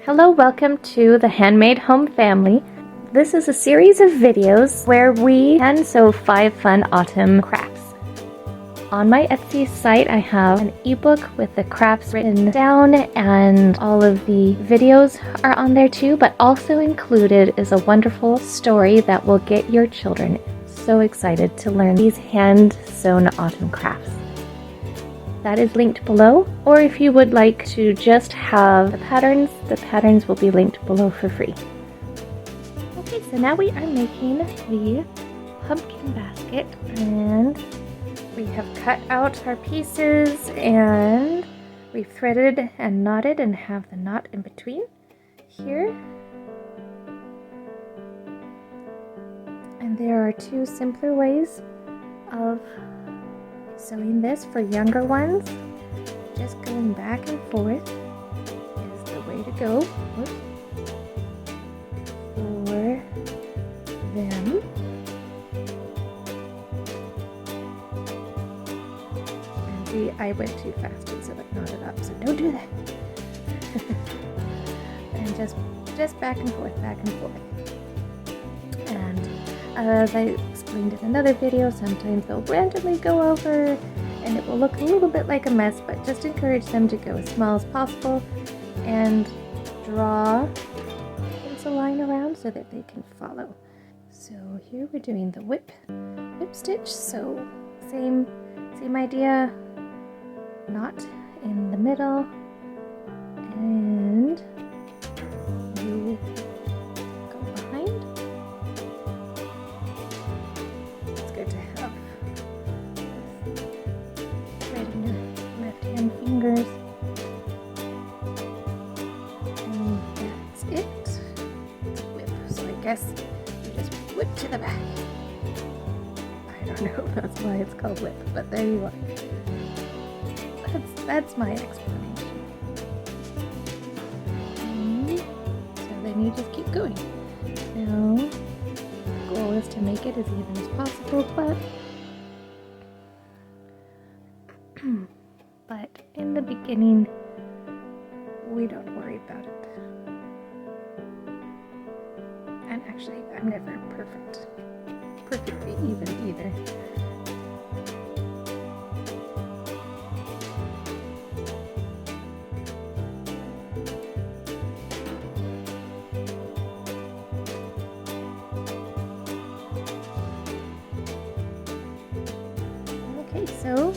Hello, welcome to the Handmade Home Family. This is a series of videos where we hand sew 5 fun autumn crafts. On my Etsy site I have an ebook with the crafts written down, and all of the videos are on there too, but also included is a wonderful story that will get your children so excited to learn these hand-sewn autumn crafts. That is linked below, or if you would like to just have the patterns will be linked below for free. Okay, so now we are making the pumpkin basket, and we have cut out our pieces and we've threaded and knotted and have the knot in between here. And there are 2 simpler ways of sewing this for younger ones. Just going back and forth is the way to go. Oops. For them. And see, I went too fast and so it knotted up, so don't do that. And just back and forth, back and forth. And as I explained in another video, sometimes they'll randomly go over and it will look a little bit like a mess, but just encourage them to go as small as possible and draw a pencil line around so that they can follow. So here we're doing the whip stitch, so same idea, knot in the middle, and you go behind. It's good to have thread in your left hand fingers. And that's it. It's a whip, so I guess you just whip to the back. I don't know if that's why it's called whip, but there you are. That's my explanation. So then you just keep going. Now, the goal is to make it as even as possible, but in the beginning, we don't worry about it. And actually, I'm never perfectly even either. Okay, so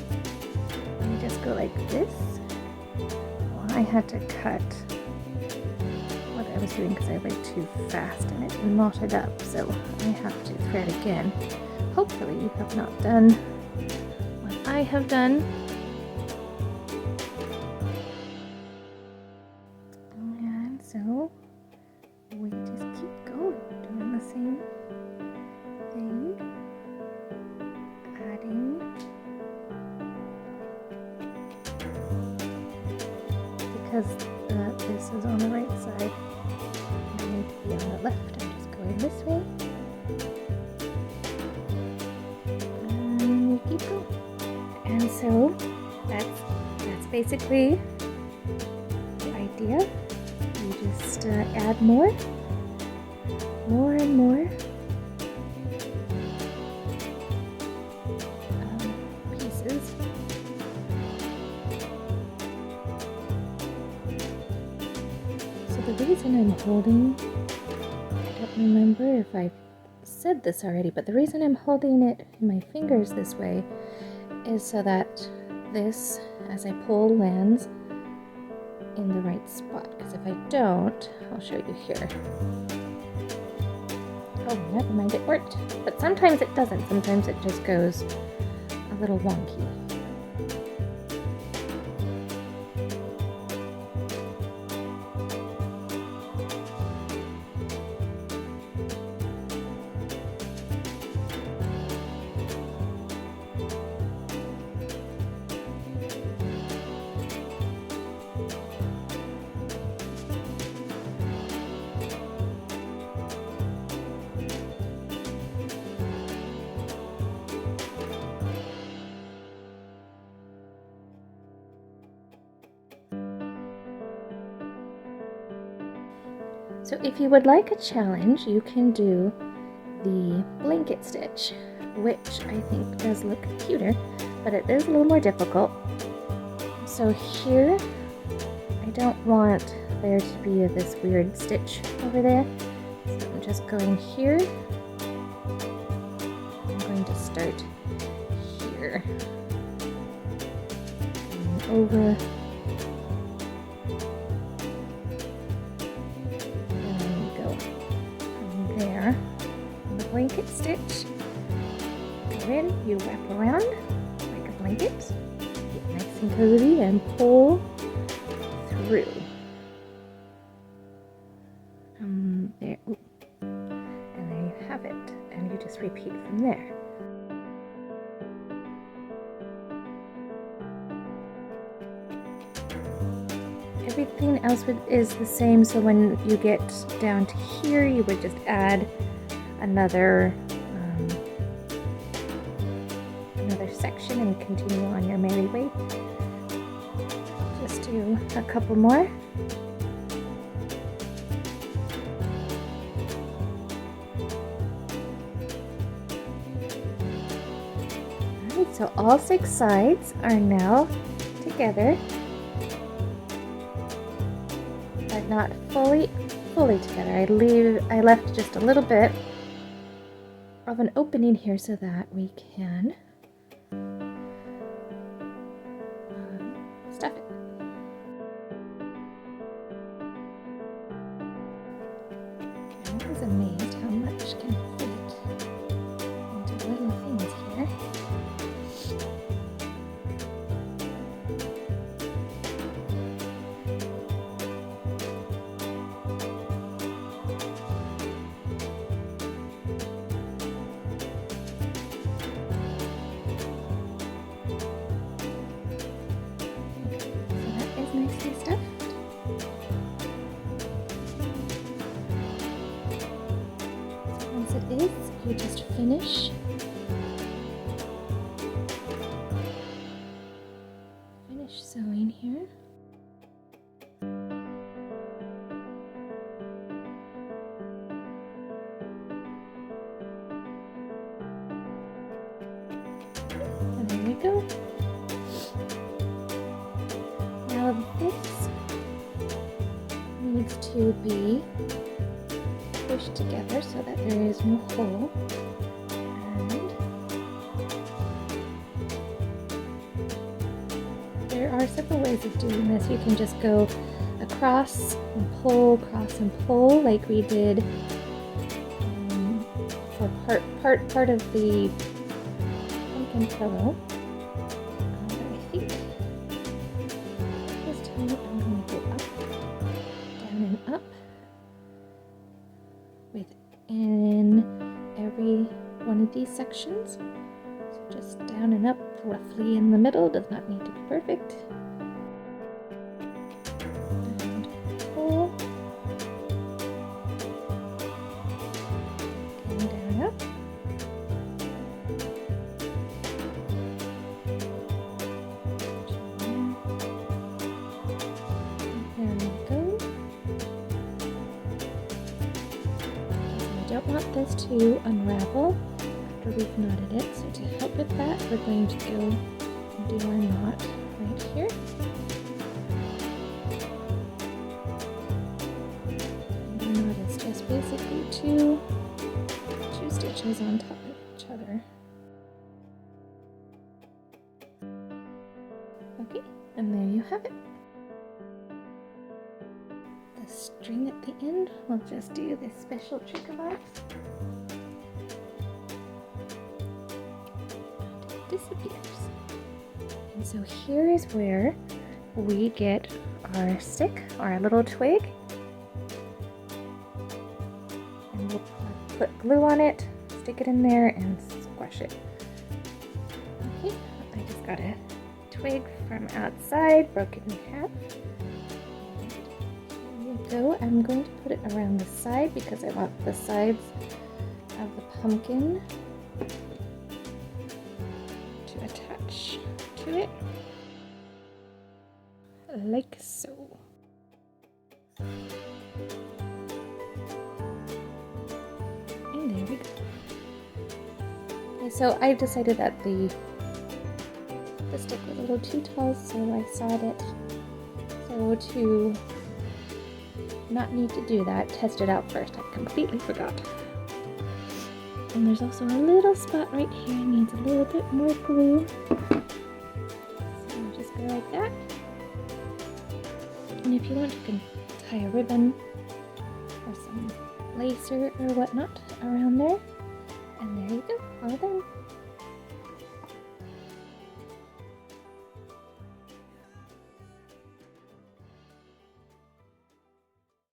you just go like this. Well, I had to cut what I was doing because I went too fast and it knotted up, so I have to thread again. Hopefully you have not done what I have done. And so we just keep going, doing the same thing, adding. Because this is on the right side, I need to be on the left. I'm just going this way. And we keep going. And so that's basically the idea. You just add more and more pieces. The reason I'm holding, I don't remember if I said this already, but the reason I'm holding it in my fingers this way is so that this, as I pull, lands in the right spot. Because if I don't, I'll show you here. Oh, never mind, it worked. But sometimes it doesn't. Sometimes it just goes a little wonky. So if you would like a challenge, you can do the blanket stitch, which I think does look cuter, but it is a little more difficult. So here, I don't want there to be this weird stitch over there. So I'm just going here. I'm going to start here. Going over. And go from there. On the blanket stitch. Go in, you wrap around like a blanket. Get nice and cozy and pull through. There. Ooh. And there you have it. And you just repeat from there. Everything else is the same, so when you get down to here, you would just add another section and continue on your merry way. Just do a couple more. Alright, so all 6 sides are now together, but not fully together. I left just a little bit of an opening here so that we can stuff it. I was amazed how much can fit into little things here. Nicely stuffed. So once it is, you just finish sewing here. And there we go. Now this needs to be pushed together so that there is no hole, and there are several ways of doing this. You can just go across and pull, cross and pull, like we did for part of the pumpkin pillow. I'm going to go up, down and up within every one of these sections. So just down and up, roughly in the middle, does not need to be perfect. And pull, and down and up. Don't want this to unravel after we've knotted it, so to help with that, we're going to go and do our knot right here. And the knot is just basically two stitches on top of each other. Okay, and there you have it. The string at the end, we'll just do this special trick of ours. And it disappears. And so here is where we get our stick, our little twig. And we'll put glue on it, stick it in there, and squash it. Okay, I just got a twig from outside, broke it in half. So I'm going to put it around the side because I want the sides of the pumpkin to attach to it, like so. so I decided that the stick was a little too tall, so I sawed it. So to not need to do that, test it out first. I completely forgot. And there's also a little spot right here, needs a little bit more glue. So I'll just go like that. And if you want, you can tie a ribbon or some lace or whatnot around there. And there you go, all done.